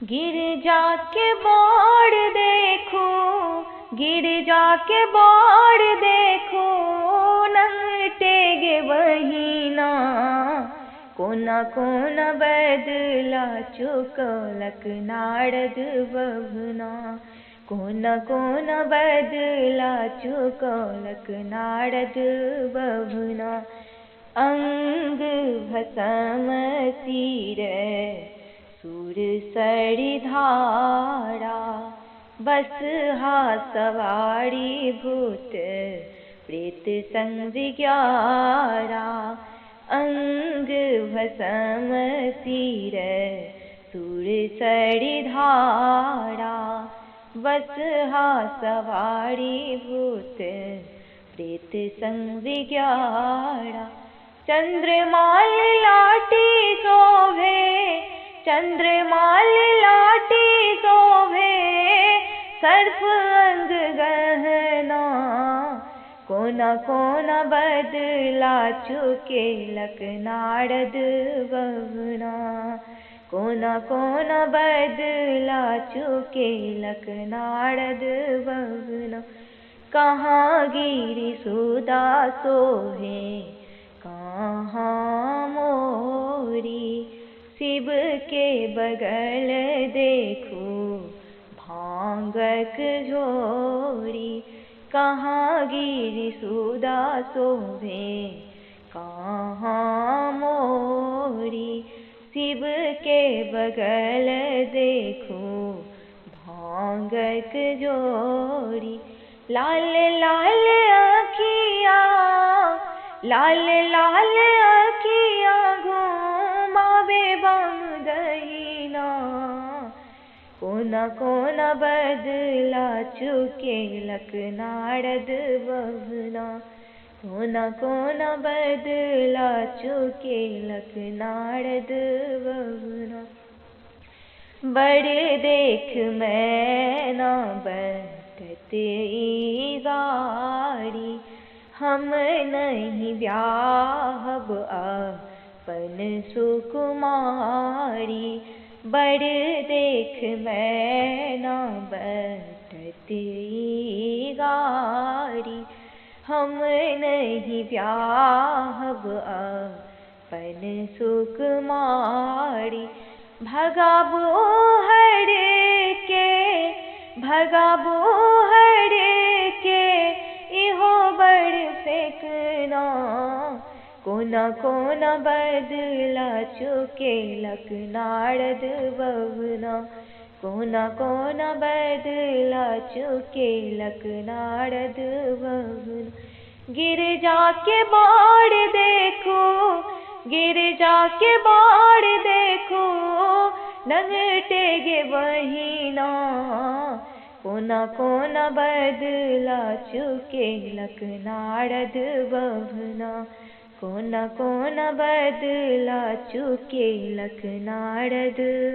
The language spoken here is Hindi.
गिरजा के बाड़ देखो, गिरजा के बाड़ देखो, नंगटेगे वहीना कोना कोना बदला चुकलक नारद बभना, कोना कोना बदला चुकलक नारद बभना। अंग भस्म सिर सुर सरी धारा, बसहा सवारी भूत प्रेत संग ग्यारा। अंग भस्म सिर सुर सरी धारा, बसहा सवारी भूत प्रेत संग ग्यारा। चंद्रमाल लाटी शोभे, चंद्रमाल लाटी शोभे, सर्प अंग गहना, कोना कोना बदला चुकेलक नारद बभना, कोना कोना बदला चुकेलक नारद बभना। कहाँ गिरि सुदा सोहे, कहाँ मोरी, शिव के बगल देखो भांगक झोरी। कहाँ गिरि सुदा शोभे, कहाँ मोरी, शिव के बगल देखो भांगक झोरी। लाल लाल आँखियाँ, लाल लाल आँखियाँ घूमावे बाम दहिना, कोना कोना बदला चुकेलक नारद बभना, कोना कोना बदला चुकेलक नारद बभना। बड़ देख मैना बंटत ई गारी, हम नहीं ब्याहब अपन सुकुमारी। बड़ देख मैना बंटत ई गारी, हम नहीं ब्याहब अपन सुकुमारी। भगाबो हर के, भगाबो हर के, इहो बड़ फेकना, कोना कोना बदला चुकेलक नारद बभना, कोना कोना बदला चुकेलक नारद बभना। गिरजा के बाड़ देखो, गिरजा के बाड़ देखो, नंगटेगे वहीना, कोना कोना बदला चुकेलक नारद बभना, कोना कोना बदला चुकेलक नारद।